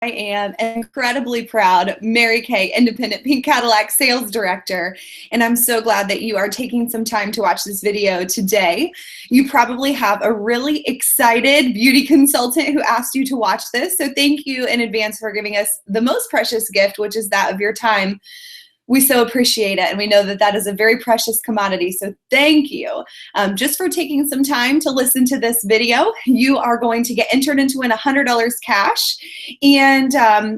I am an incredibly proud Mary Kay Independent Pink Cadillac Sales Director, and I'm so glad that you are taking some time to watch this video today. You probably have a really excited beauty consultant who asked you to watch this, so thank you in advance for giving us the most precious gift, which is that of your time. We so appreciate it, and we know that that is a very precious commodity, so thank you. Just for taking some time to listen to this video. You are going to get entered into win $100 cash, and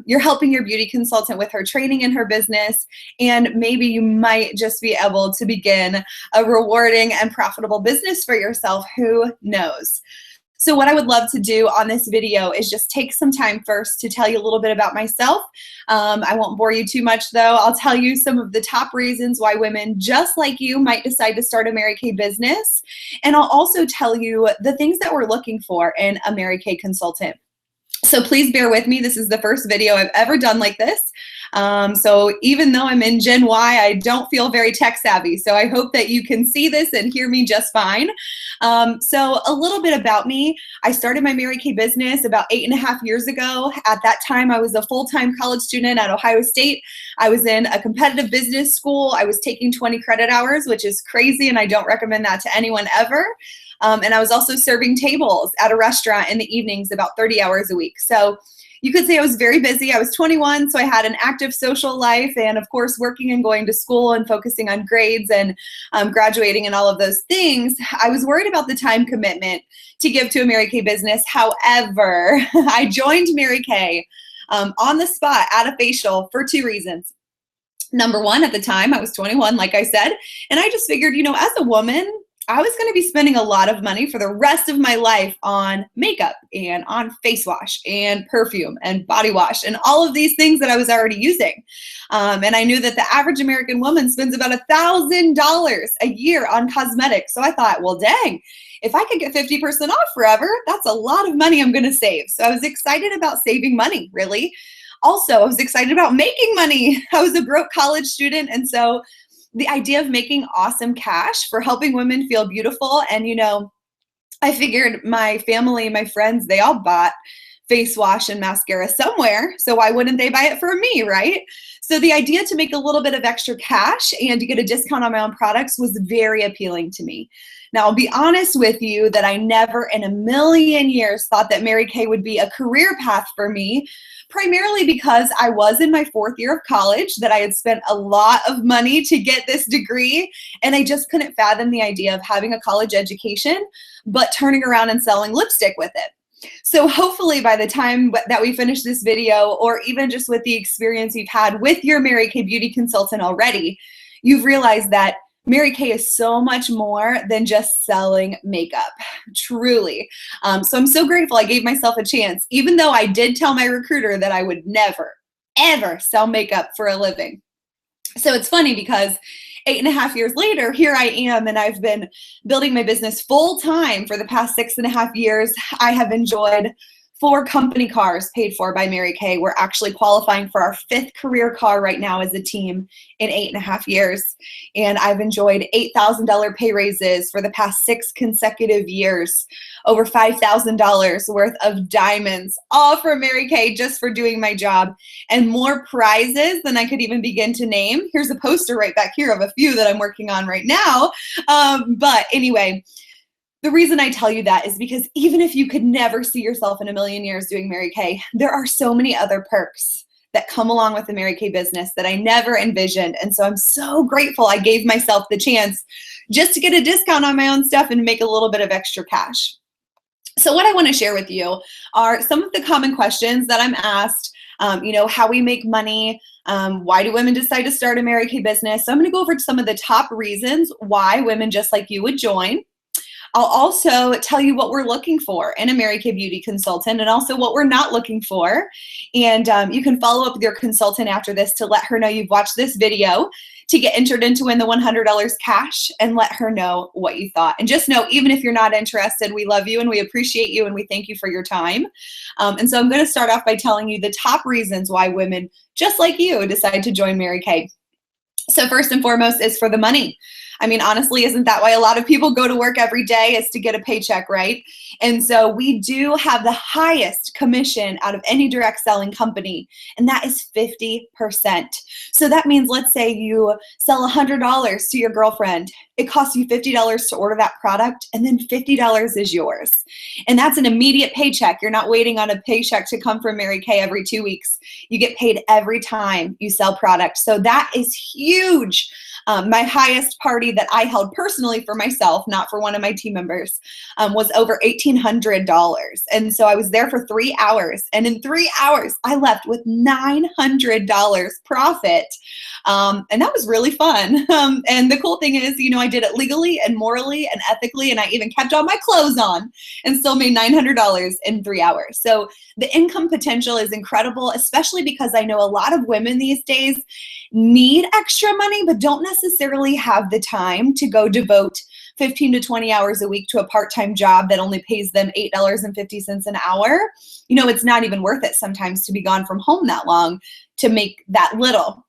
you're helping your beauty consultant with her training in her business, and maybe you might just be able to begin a rewarding and profitable business for yourself. Who knows? So what I would love to do on this video is just take some time first to tell you a little bit about myself. I won't bore you too much though. I'll tell you some of the top reasons why women just like you might decide to start a Mary Kay business. And I'll also tell you the things that we're looking for in a Mary Kay consultant. So please bear with me. This is the first video I've ever done like this. So even though I'm in Gen Y, I don't feel very tech savvy. So I hope that you can see this and hear me just fine. So a little bit about me. I started my Mary Kay business about 8.5 years ago. At that time, I was a full-time college student at Ohio State. I was in a competitive business school. I was taking 20 credit hours, which is crazy, and I don't recommend that to anyone ever. And I was also serving tables at a restaurant in the evenings about 30 hours a week. So you could say I was very busy. I was 21, so I had an active social life, and of course working and going to school and focusing on grades and graduating and all of those things. I was worried about the time commitment to give to a Mary Kay business. However, I joined Mary Kay on the spot at a facial for 2 reasons. Number one, at the time I was 21, like I said, and I just figured, you know, as a woman, I was going to be spending a lot of money for the rest of my life on makeup and on face wash and perfume and body wash and all of these things that I was already using. And I knew that the average American woman spends about $1,000 a year on cosmetics. So I thought, well, dang, if I could get 50% off forever, that's a lot of money I'm going to save. So I was excited about saving money, really. Also, I was excited about making money. I was a broke college student, and so the idea of making awesome cash for helping women feel beautiful. And, you know, I figured my family, my friends, they all bought face wash and mascara somewhere. So why wouldn't they buy it for me, right? So the idea to make a little bit of extra cash and to get a discount on my own products was very appealing to me. Now, I'll be honest with you that I never in a million years thought that Mary Kay would be a career path for me, primarily because I was in my 4th year of college, that I had spent a lot of money to get this degree, and I just couldn't fathom the idea of having a college education, but turning around and selling lipstick with it. So hopefully by the time that we finish this video, or even just with the experience you've had with your Mary Kay beauty consultant already, you've realized that Mary Kay is so much more than just selling makeup, truly. So I'm so grateful I gave myself a chance, even though I did tell my recruiter that I would never, ever sell makeup for a living. So it's funny because 8.5 years later, here I am, and I've been building my business full time for the past 6.5 years. I have enjoyed 4 company cars paid for by Mary Kay. We're actually qualifying for our 5th career car right now as a team in 8.5 years. And I've enjoyed $8,000 pay raises for the past 6 consecutive years, over $5,000 worth of diamonds, all from Mary Kay just for doing my job, and more prizes than I could even begin to name. Here's a poster right back here of a few that I'm working on right now. But anyway, the reason I tell you that is because even if you could never see yourself in a million years doing Mary Kay, there are so many other perks that come along with the Mary Kay business that I never envisioned. And so I'm so grateful I gave myself the chance just to get a discount on my own stuff and make a little bit of extra cash. So what I want to share with you are some of the common questions that I'm asked, you know, how we make money, why do women decide to start a Mary Kay business? So I'm going to go over some of the top reasons why women just like you would join. I'll also tell you what we're looking for in a Mary Kay beauty consultant, and also what we're not looking for. And you can follow up with your consultant after this to let her know you've watched this video to get entered into win the $100 cash, and let her know what you thought. And just know, even if you're not interested, we love you and we appreciate you and we thank you for your time. And so I'm going to start off by telling you the top reasons why women just like you decide to join Mary Kay. So first and foremost is for the money. I mean, honestly, isn't that why a lot of people go to work every day, is to get a paycheck, right? And so we do have the highest commission out of any direct selling company, and that is 50%. So that means, let's say you sell $100 to your girlfriend. It costs you $50 to order that product, and then $50 is yours. And that's an immediate paycheck. You're not waiting on a paycheck to come from Mary Kay every 2 weeks. You get paid every time you sell product. So that is huge. My highest party that I held personally for myself, not for one of my team members, was over $1,800. And so I was there for 3 hours. And in 3 hours, I left with $900 profit. And that was really fun. And the cool thing is, I did it legally and morally and ethically, and I even kept all my clothes on and still made $900 in 3 hours. So the income potential is incredible, especially because I know a lot of women these days need extra money, but don't necessarily have the time to go devote 15 to 20 hours a week to a part-time job that only pays them $8.50 an hour. It's not even worth it sometimes to be gone from home that long to make that little.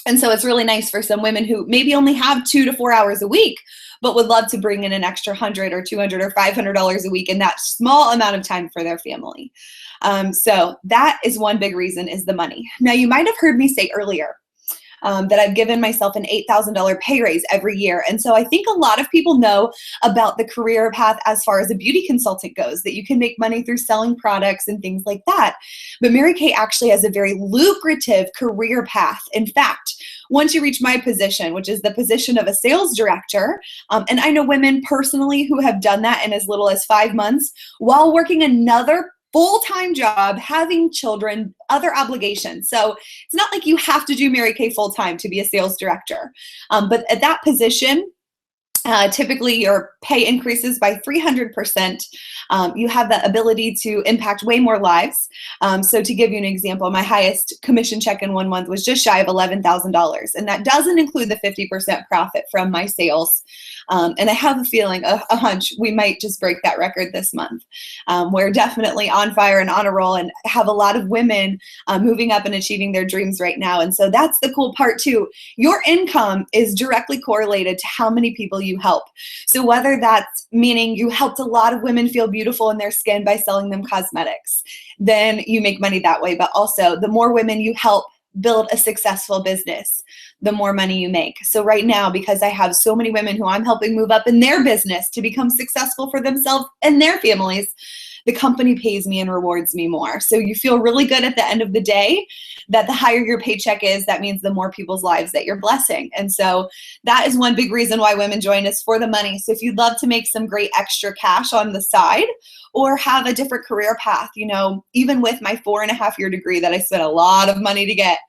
And so it's really nice for some women who maybe only have 2 to 4 hours a week, but would love to bring in an extra $100 or $200 or $500 a week in that small amount of time for their family. So that is one big reason, is the money. Now, you might have heard me say earlier that I've given myself an $8,000 pay raise every year. And so I think a lot of people know about the career path as far as a beauty consultant goes, that you can make money through selling products and things like that. But Mary Kay actually has a very lucrative career path. In fact, once you reach my position, which is the position of a sales director, and I know women personally who have done that in as little as 5 months while working another full-time job, having children, other obligations. So it's not like you have to do Mary Kay full-time to be a sales director. But at that position, typically your pay increases by 300%. You have the ability to impact way more lives. So to give you an example, my highest commission check in 1 month was just shy of $11,000. And that doesn't include the 50% profit from my sales. And I have a feeling, a hunch, we might just break that record this month. We're definitely on fire and on a roll, and have a lot of women moving up and achieving their dreams right now. And so that's the cool part too. Your income is directly correlated to how many people you help. So whether that's meaning you helped a lot of women feel beautiful in their skin by selling them cosmetics, then you make money that way. But also, the more women you help build a successful business, the more money you make. So right now, because I have so many women who I'm helping move up in their business to become successful for themselves and their families, the company pays me and rewards me more. So you feel really good at the end of the day that the higher your paycheck is, that means the more people's lives that you're blessing. And so that is one big reason why women join us, for the money. So if you'd love to make some great extra cash on the side, or have a different career path, even with my 4.5-year degree that I spent a lot of money to get.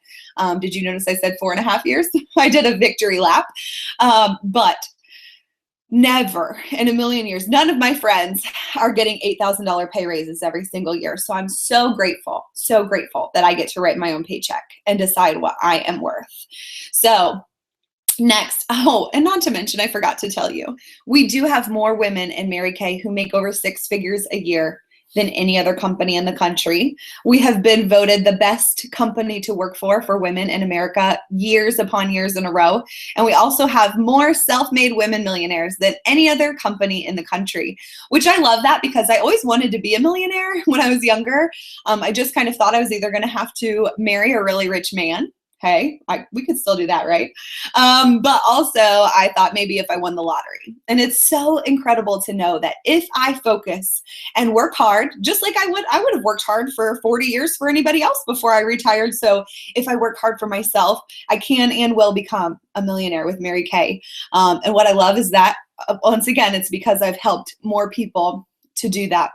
Did you notice I said 4.5 years? I did a victory lap. But never in a million years, none of my friends are getting $8,000 pay raises every single year. So I'm so grateful that I get to write my own paycheck and decide what I am worth. So next, and not to mention, I forgot to tell you, we do have more women in Mary Kay who make over 6 figures a year than any other company in the country. We have been voted the best company to work for women in America years upon years in a row. And we also have more self-made women millionaires than any other company in the country, which I love that, because I always wanted to be a millionaire when I was younger. I just kind of thought I was either going to have to marry a really rich man. Hey, we could still do that, right? But also I thought maybe if I won the lottery. And it's so incredible to know that if I focus and work hard, just like I would have worked hard for 40 years for anybody else before I retired. So if I work hard for myself, I can and will become a millionaire with Mary Kay. And what I love is that, once again, it's because I've helped more people to do that.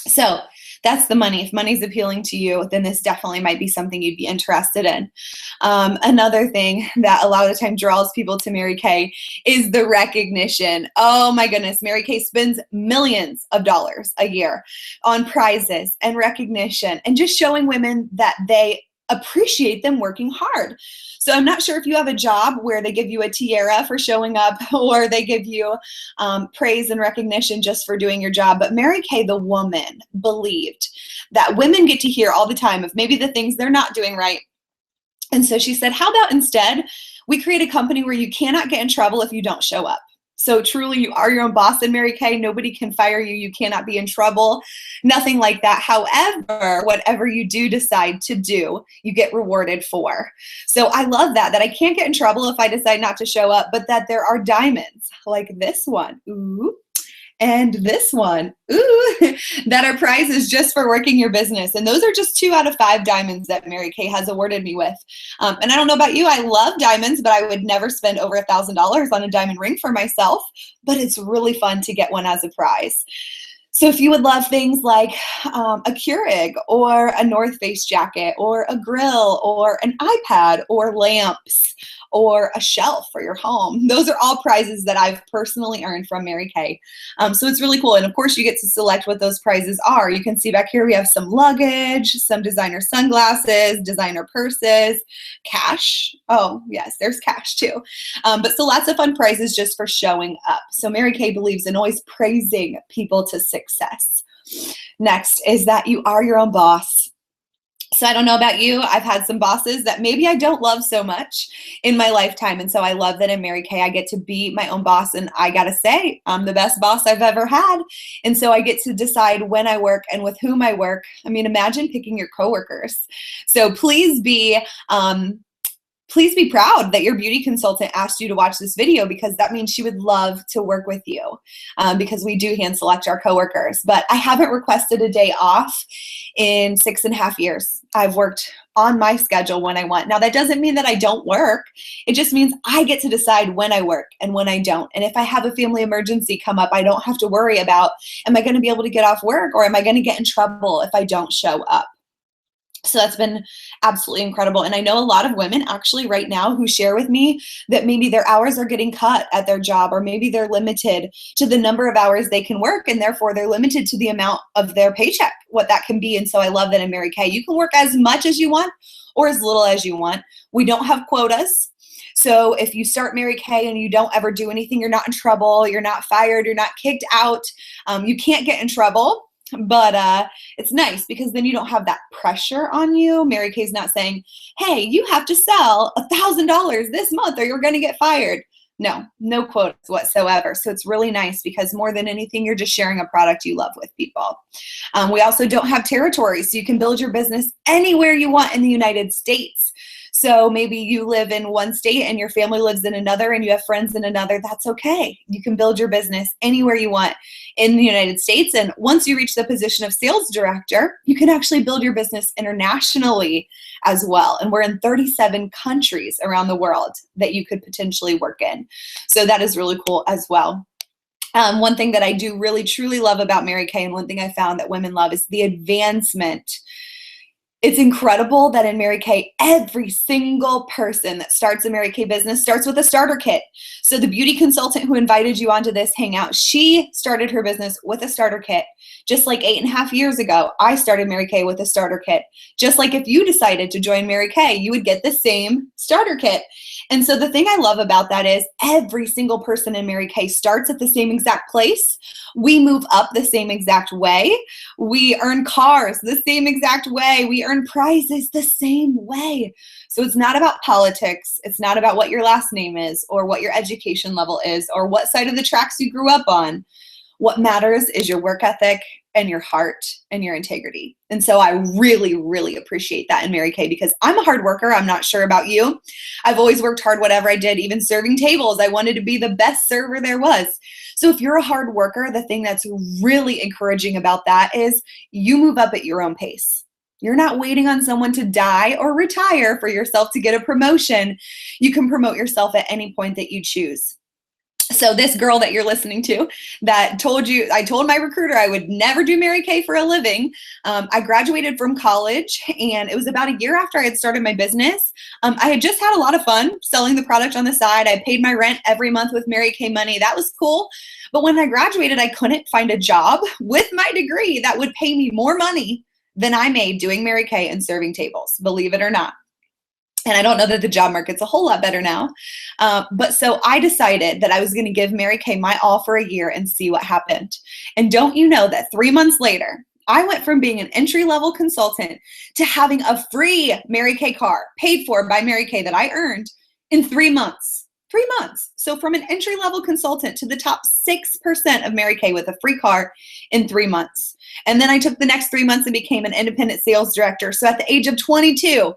So that's the money. If money's appealing to you, then this definitely might be something you'd be interested in. Another thing that a lot of the time draws people to Mary Kay is the recognition. Oh my goodness, Mary Kay spends millions of dollars a year on prizes and recognition and just showing women that they appreciate them working hard. So I'm not sure if you have a job where they give you a tiara for showing up, or they give you praise and recognition just for doing your job. But Mary Kay, the woman, believed that women get to hear all the time of maybe the things they're not doing right. And so she said, how about instead We create a company where you cannot get in trouble if you don't show up. So truly, you are your own boss in Mary Kay. Nobody can fire you. You cannot be in trouble. Nothing like that. However, whatever you do decide to do, you get rewarded for. So I love that I can't get in trouble if I decide not to show up, but that there are diamonds like this one. Ooh. And this one, ooh, that are prizes just for working your business. And those are just 2 out of 5 diamonds that Mary Kay has awarded me with. And I don't know about you, I love diamonds, but I would never spend over $1,000 on a diamond ring for myself. But it's really fun to get one as a prize. So if you would love things like a Keurig or a North Face jacket or a grill or an iPad or lamps or a shelf for your home, those are all prizes that I've personally earned from Mary Kay. So it's really cool. And of course, you get to select what those prizes are. You can see back here we have some luggage, some designer sunglasses, designer purses, cash. Oh, yes, there's cash too. But so lots of fun prizes just for showing up. So Mary Kay believes in always praising people to success. Next is that you are your own boss. So I don't know about you, I've had some bosses that maybe I don't love so much in my lifetime. And so I love that in Mary Kay, I get to be my own boss. And I got to say, I'm the best boss I've ever had. And so I get to decide when I work and with whom I work. I mean, imagine picking your coworkers. So please be proud that your beauty consultant asked you to watch this video, because that means she would love to work with you, because we do hand select our coworkers. But I haven't requested a day off in 6.5 years. I've worked on my schedule when I want. Now, that doesn't mean that I don't work. It just means I get to decide when I work and when I don't. And if I have a family emergency come up, I don't have to worry about, am I going to be able to get off work, or am I going to get in trouble if I don't show up? So that's been absolutely incredible. And I know a lot of women actually right now who share with me that maybe their hours are getting cut at their job, or maybe they're limited to the number of hours they can work, and therefore they're limited to the amount of their paycheck, what that can be. And so I love that in Mary Kay, you can work as much as you want or as little as you want. We don't have quotas. So if you start Mary Kay and you don't ever do anything, you're not in trouble, you're not fired, you're not kicked out, you can't get in trouble. But it's nice because then you don't have that pressure on you. Mary Kay's not saying, hey, you have to sell $1,000 this month or you're going to get fired. No quotas whatsoever. So it's really nice because more than anything, you're just sharing a product you love with people. We also don't have territories, so you can build your business anywhere you want in the United States. So maybe you live in one state and your family lives in another and you have friends in another. That's okay. You can build your business anywhere you want in the United States. And once you reach the position of sales director, you can actually build your business internationally as well. And we're in 37 countries around the world that you could potentially work in. So that is really cool as well. One thing that I do really truly love about Mary Kay, and one thing I found that women love, is the advancement. It's incredible that in Mary Kay, every single person that starts a Mary Kay business starts with a starter kit. So the beauty consultant who invited you onto this hangout, she started her business with a starter kit. Just like 8.5 years ago, I started Mary Kay with a starter kit. Just like if you decided to join Mary Kay, you would get the same starter kit. And so the thing I love about that is every single person in Mary Kay starts at the same exact place. We move up the same exact way. We earn cars the same exact way. We earn prizes the same way. So it's not about politics. It's not about what your last name is or what your education level is or what side of the tracks you grew up on. What matters is your work ethic and your heart and your integrity. And so I really, really appreciate that in Mary Kay because I'm a hard worker. I'm not sure about you. I've always worked hard, whatever I did, even serving tables. I wanted to be the best server there was. So if you're a hard worker, the thing that's really encouraging about that is you move up at your own pace. You're not waiting on someone to die or retire for yourself to get a promotion. You can promote yourself at any point that you choose. So this girl that you're listening to that told you, I told my recruiter I would never do Mary Kay for a living. I graduated from college and it was about a year after I had started my business. I had just had a lot of fun selling the product on the side. I paid my rent every month with Mary Kay money. That was cool. But when I graduated, I couldn't find a job with my degree that would pay me more money than I made doing Mary Kay and serving tables, believe it or not. And I don't know that the job market's a whole lot better now. But so I decided that I was going to give Mary Kay my all for a year and see what happened. And don't you know that 3 months later, I went from being an entry-level consultant to having a free Mary Kay car paid for by Mary Kay that I earned in 3 months. 3 months. So from an entry-level consultant to the top 6% of Mary Kay with a free car in 3 months. And then I took the next 3 months and became an independent sales director. So at the age of 22,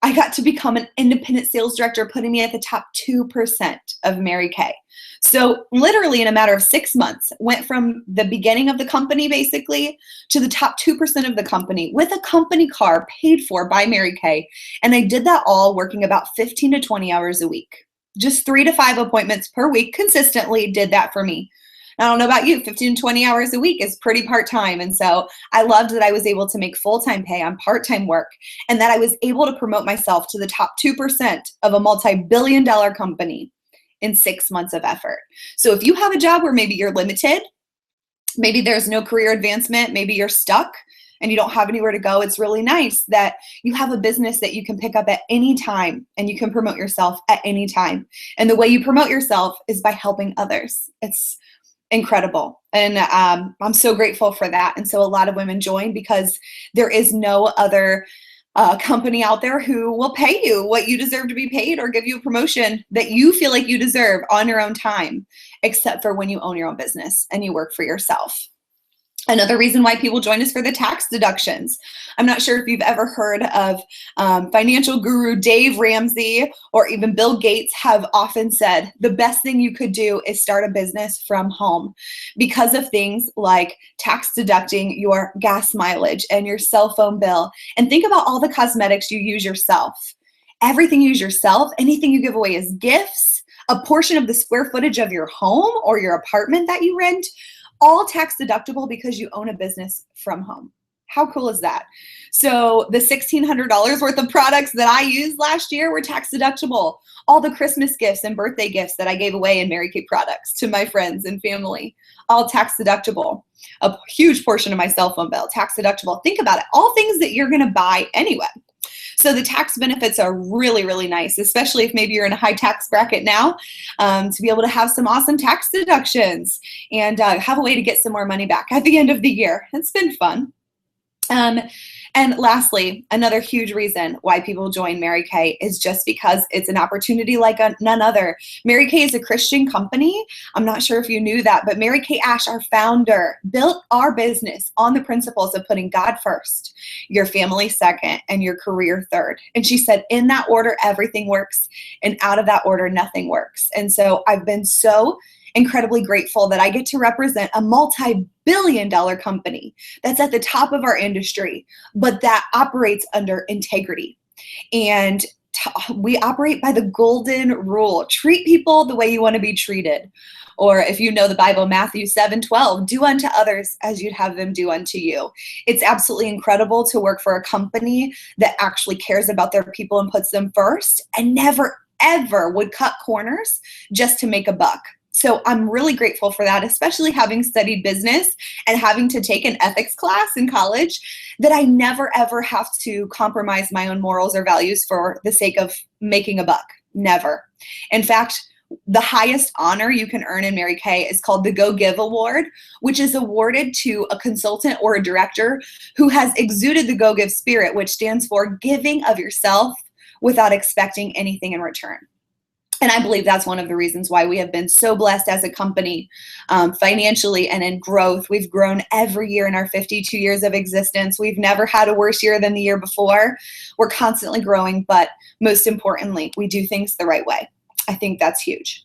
I got to become an independent sales director, putting me at the top 2% of Mary Kay. So literally in a matter of 6 months, went from the beginning of the company basically to the top 2% of the company with a company car paid for by Mary Kay. And I did that all working about 15 to 20 hours a week. Just 3 to 5 appointments per week consistently did that for me. I don't know about you, 15 to 20 hours a week is pretty part-time. And so I loved that I was able to make full-time pay on part-time work and that I was able to promote myself to the top 2% of a multi-billion-dollar company in 6 months of effort. So if you have a job where maybe you're limited, maybe there's no career advancement, maybe you're stuck and you don't have anywhere to go, it's really nice that you have a business that you can pick up at any time and you can promote yourself at any time. And the way you promote yourself is by helping others. It's incredible. And I'm so grateful for that. And so a lot of women join because there is no other company out there who will pay you what you deserve to be paid or give you a promotion that you feel like you deserve on your own time, except for when you own your own business and you work for yourself. Another reason why people join is for the tax deductions. I'm not sure if you've ever heard of financial guru Dave Ramsey or even Bill Gates have often said the best thing you could do is start a business from home because of things like tax deducting your gas mileage and your cell phone bill. And think about all the cosmetics you use yourself. Everything you use yourself, anything you give away as gifts, a portion of the square footage of your home or your apartment that you rent, all tax deductible because you own a business from home. How cool is that? So the $1,600 worth of products that I used last year were tax deductible. All the Christmas gifts and birthday gifts that I gave away in Mary Kay products to my friends and family, all tax deductible. A huge portion of my cell phone bill, tax deductible. Think about it, all things that you're gonna buy anyway. So the tax benefits are really, really nice, especially if maybe you're in a high tax bracket now, to be able to have some awesome tax deductions and have a way to get some more money back at the end of the year. It's been fun. And lastly, another huge reason why people join Mary Kay is just because it's an opportunity like none other. Mary Kay is a Christian company. I'm not sure if you knew that, but Mary Kay Ash, our founder, built our business on the principles of putting God first, your family second, and your career third. And she said, in that order, everything works, and out of that order, nothing works. And so I've been so incredibly grateful that I get to represent a multi-billion-dollar company that's at the top of our industry, but that operates under integrity. And we operate by the golden rule. Treat people the way you want to be treated. Or if you know the Bible, Matthew 7:12, do unto others as you'd have them do unto you. It's absolutely incredible to work for a company that actually cares about their people and puts them first and never, ever would cut corners just to make a buck. So I'm really grateful for that, especially having studied business and having to take an ethics class in college, that I never ever have to compromise my own morals or values for the sake of making a buck. Never. In fact, the highest honor you can earn in Mary Kay is called the Go Give Award, which is awarded to a consultant or a director who has exuded the Go Give spirit, which stands for giving of yourself without expecting anything in return. And I believe that's one of the reasons why we have been so blessed as a company financially and in growth. We've grown every year in our 52 years of existence. We've never had a worse year than the year before. We're constantly growing, but most importantly, we do things the right way. I think that's huge.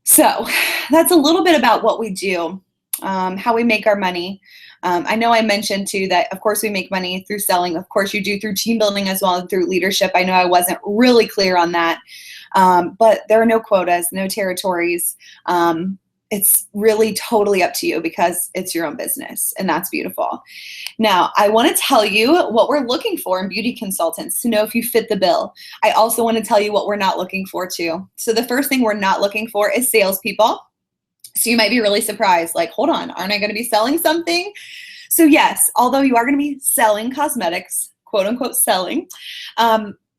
So that's a little bit about what we do, how we make our money. I know I mentioned too that of course we make money through selling. Of course you do through team building as well as through leadership. I know I wasn't really clear on that. But there are no quotas, no territories. It's really totally up to you because it's your own business, and that's beautiful. Now, I want to tell you what we're looking for in beauty consultants to know if you fit the bill. I also want to tell you what we're not looking for too. So the first thing we're not looking for is salespeople. So you might be really surprised, like, hold on, aren't I going to be selling something? So yes, although you are going to be selling cosmetics, quote unquote selling,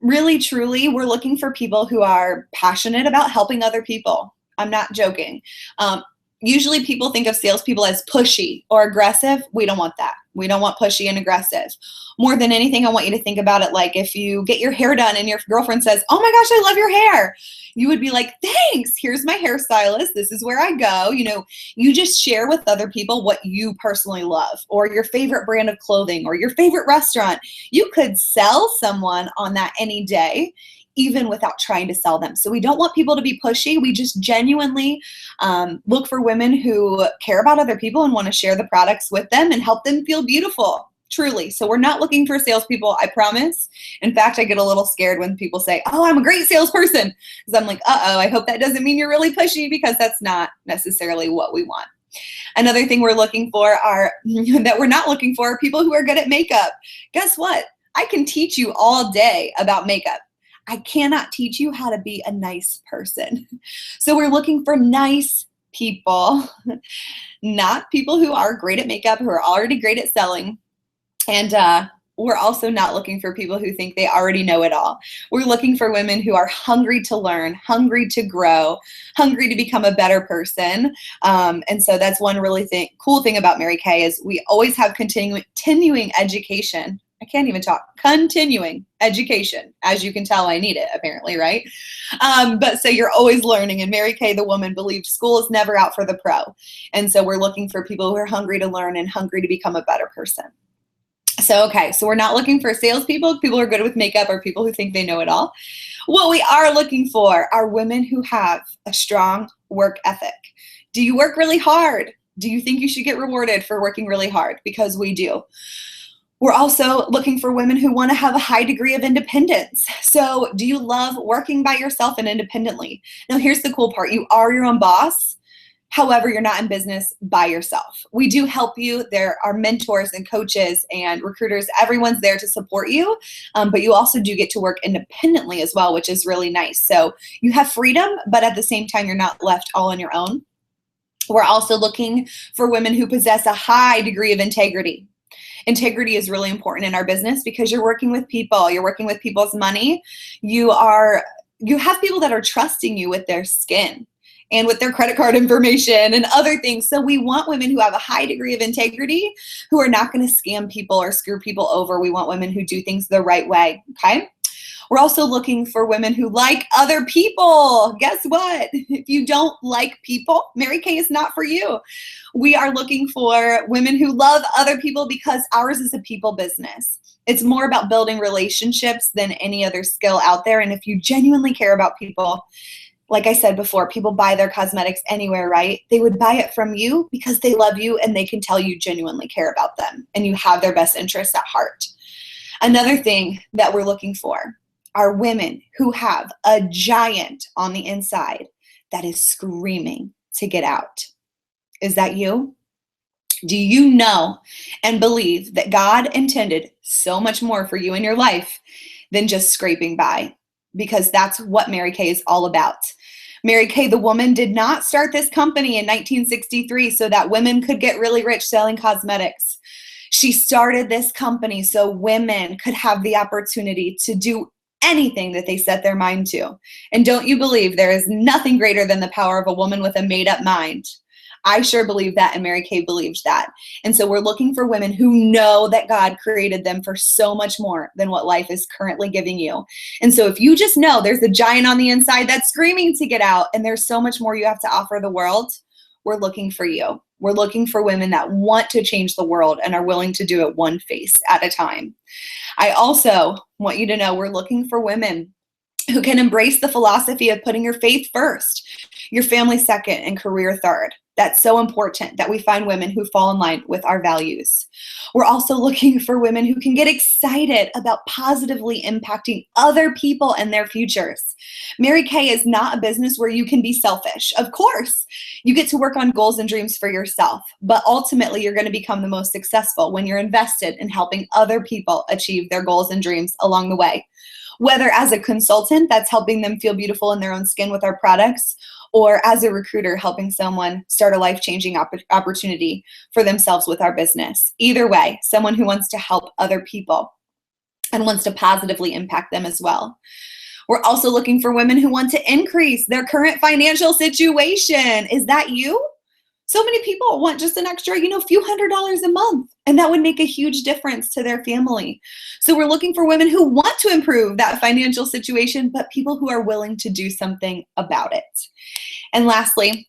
really, truly, we're looking for people who are passionate about helping other people. I'm not joking. Usually people think of salespeople as pushy or aggressive. We don't want that. We don't want pushy and aggressive. More than anything, I want you to think about it like if you get your hair done and your girlfriend says, "Oh my gosh, I love your hair." You would be like, "Thanks, here's my hairstylist. This is where I go." You just share with other people what you personally love, or your favorite brand of clothing, or your favorite restaurant. You could sell someone on that any day, even without trying to sell them. So we don't want people to be pushy. We just genuinely look for women who care about other people and want to share the products with them and help them feel beautiful, truly. So we're not looking for salespeople, I promise. In fact, I get a little scared when people say, "Oh, I'm a great salesperson," because I'm like, uh-oh, I hope that doesn't mean you're really pushy, because that's not necessarily what we want. Another thing we're looking for that we're not looking for are people who are good at makeup. Guess what? I can teach you all day about makeup. I cannot teach you how to be a nice person. So we're looking for nice people, not people who are great at makeup, who are already great at selling. And we're also not looking for people who think they already know it all. We're looking for women who are hungry to learn, hungry to grow, hungry to become a better person. And so that's one really cool thing about Mary Kay is we always have continuing education. I can't even talk. Continuing education. As you can tell, I need it, apparently, right? But so you're always learning. And Mary Kay, the woman, believes school is never out for the pro. And so we're looking for people who are hungry to learn and hungry to become a better person. So, okay, so we're not looking for salespeople, people who are good with makeup, or people who think they know it all. What we are looking for are women who have a strong work ethic. Do you work really hard? Do you think you should get rewarded for working really hard? Because we do. We're also looking for women who want to have a high degree of independence. So do you love working by yourself and independently? Now, here's the cool part. You are your own boss. However, you're not in business by yourself. We do help you. There are mentors and coaches and recruiters. Everyone's there to support you, but you also do get to work independently as well, which is really nice. So you have freedom, but at the same time, you're not left all on your own. We're also looking for women who possess a high degree of integrity. Integrity is really important in our business because you're working with people. You're working with people's money. You have people that are trusting you with their skin and with their credit card information and other things. So we want women who have a high degree of integrity, who are not going to scam people or screw people over. We want women who do things the right way, okay? We're also looking for women who like other people. Guess what? If you don't like people, Mary Kay is not for you. We are looking for women who love other people because ours is a people business. It's more about building relationships than any other skill out there. And if you genuinely care about people, like I said before, people buy their cosmetics anywhere, right? They would buy it from you because they love you and they can tell you genuinely care about them and you have their best interests at heart. Another thing that we're looking for are women who have a giant on the inside that is screaming to get out. Is that you? Do you know and believe that God intended so much more for you in your life than just scraping by? Because that's what Mary Kay is all about. Mary Kay, the woman, did not start this company in 1963 so that women could get really rich selling cosmetics. She started this company so women could have the opportunity to do anything that they set their mind to. And don't you believe there is nothing greater than the power of a woman with a made-up mind? I sure believe that, and Mary Kay believes that. And so we're looking for women who know that God created them for so much more than what life is currently giving you. And so if you just know there's a giant on the inside that's screaming to get out, and there's so much more you have to offer the world, we're looking for you. We're looking for women that want to change the world and are willing to do it one face at a time. I also want you to know we're looking for women who can embrace the philosophy of putting your faith first, your family second, and career third. That's so important that we find women who fall in line with our values. We're also looking for women who can get excited about positively impacting other people and their futures. Mary Kay is not a business where you can be selfish. Of course, you get to work on goals and dreams for yourself, but ultimately you're going to become the most successful when you're invested in helping other people achieve their goals and dreams along the way. Whether as a consultant that's helping them feel beautiful in their own skin with our products, or as a recruiter helping someone start a life-changing opportunity for themselves with our business. Either way, someone who wants to help other people and wants to positively impact them as well. We're also looking for women who want to increase their current financial situation. Is that you? So many people want just an extra, few $100s a month, and that would make a huge difference to their family. So we're looking for women who want to improve that financial situation, but people who are willing to do something about it. And lastly,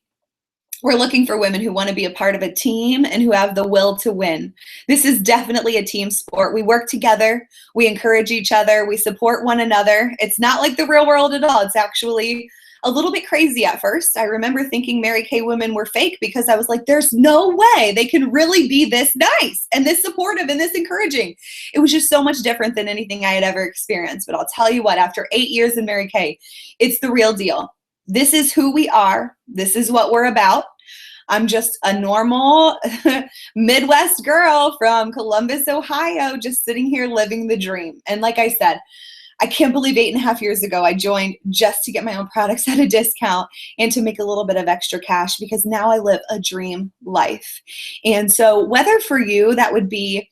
we're looking for women who want to be a part of a team and who have the will to win. This is definitely a team sport. We work together, we encourage each other, we support one another. It's not like the real world at all. It's actually a little bit crazy at first. I remember thinking Mary Kay women were fake because I was like, there's no way they can really be this nice and this supportive and this encouraging. It was just so much different than anything I had ever experienced. But I'll tell you what, after 8 years in Mary Kay, it's the real deal. This is who we are. This is what we're about. I'm just a normal Midwest girl from Columbus, Ohio, just sitting here living the dream. And like I said, I can't believe 8.5 years ago I joined just to get my own products at a discount and to make a little bit of extra cash, because now I live a dream life. And so whether for you that would be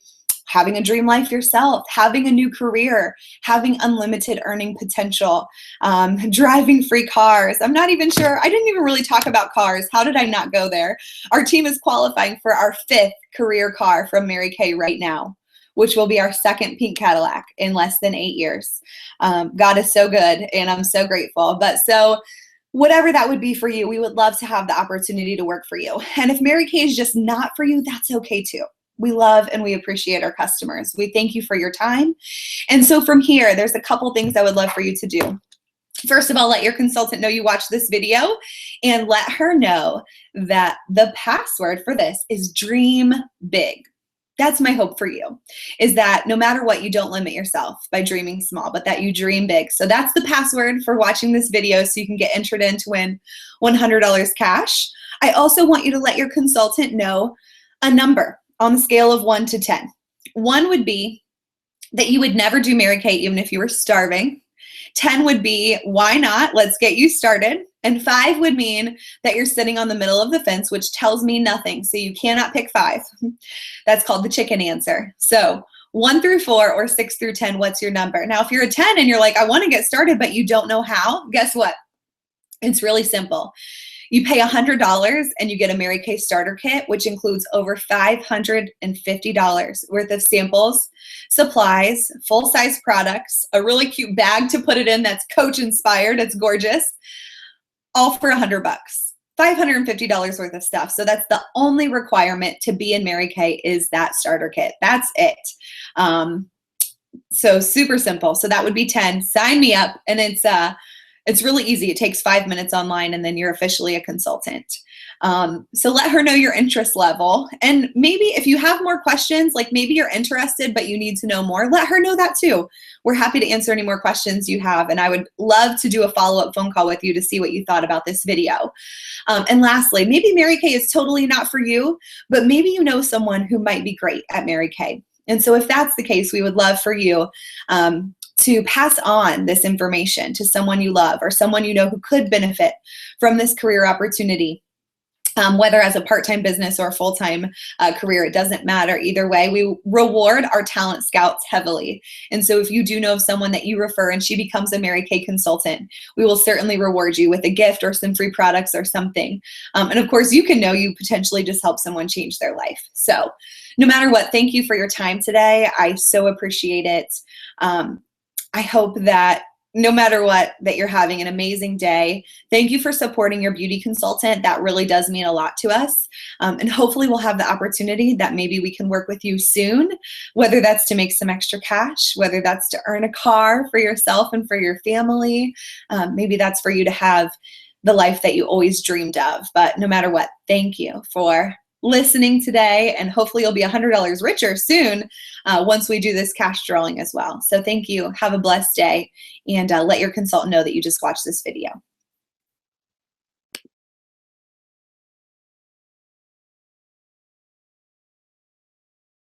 having a dream life yourself, having a new career, having unlimited earning potential, driving free cars. I'm not even sure. I didn't even really talk about cars. How did I not go there? Our team is qualifying for our 5th career car from Mary Kay right now, which will be our 2nd pink Cadillac in less than 8 years. God is so good, and I'm so grateful. But so whatever that would be for you, we would love to have the opportunity to work for you. And if Mary Kay is just not for you, that's okay too. We love and we appreciate our customers. We thank you for your time. And so from here, there's a couple things I would love for you to do. First of all, let your consultant know you watched this video and let her know that the password for this is dream big. That's my hope for you, is that no matter what, you don't limit yourself by dreaming small, but that you dream big. So that's the password for watching this video so you can get entered in to win $100 cash. I also want you to let your consultant know a number on the scale of 1 to 10. 1 would be that you would never do Mary Kay even if you were starving. 10 would be, why not? Let's get you started. And 5 would mean that you're sitting on the middle of the fence, which tells me nothing. So you cannot pick 5. That's called the chicken answer. So 1 through 4 or 6 through 10, what's your number? Now, if you're a 10 and you're like, I want to get started, but you don't know how, guess what? It's really simple. You pay $100 and you get a Mary Kay starter kit, which includes over $550 worth of samples, supplies, full-size products, a really cute bag to put it in that's Coach inspired. It's gorgeous. All for $100. $550 worth of stuff. So that's the only requirement to be in Mary Kay is that starter kit. That's it. So super simple. So that would be 10. Sign me up, and it's really easy. It takes 5 minutes online, and then you're officially a consultant. So let her know your interest level. And maybe if you have more questions, like maybe you're interested, but you need to know more, let her know that too. We're happy to answer any more questions you have. And I would love to do a follow-up phone call with you to see what you thought about this video. And lastly, maybe Mary Kay is totally not for you, but maybe you know someone who might be great at Mary Kay. And so if that's the case, we would love for you to pass on this information to someone you love or someone you know who could benefit from this career opportunity. Whether as a part-time business or a full-time career, it doesn't matter. Either way, we reward our talent scouts heavily. And so if you do know of someone that you refer and she becomes a Mary Kay consultant, we will certainly reward you with a gift or some free products or something. And of course, you can know you potentially just help someone change their life. So no matter what, thank you for your time today. I so appreciate it. I hope that no matter what, that you're having an amazing day. Thank you for supporting your beauty consultant. That really does mean a lot to us. And hopefully we'll have the opportunity that maybe we can work with you soon, whether that's to make some extra cash, whether that's to earn a car for yourself and for your family. Maybe that's for you to have the life that you always dreamed of. But no matter what, thank you for listening today, and hopefully you'll be $100 richer soon once we do this cash drawing as well. So thank you. Have a blessed day, and let your consultant know that you just watched this video.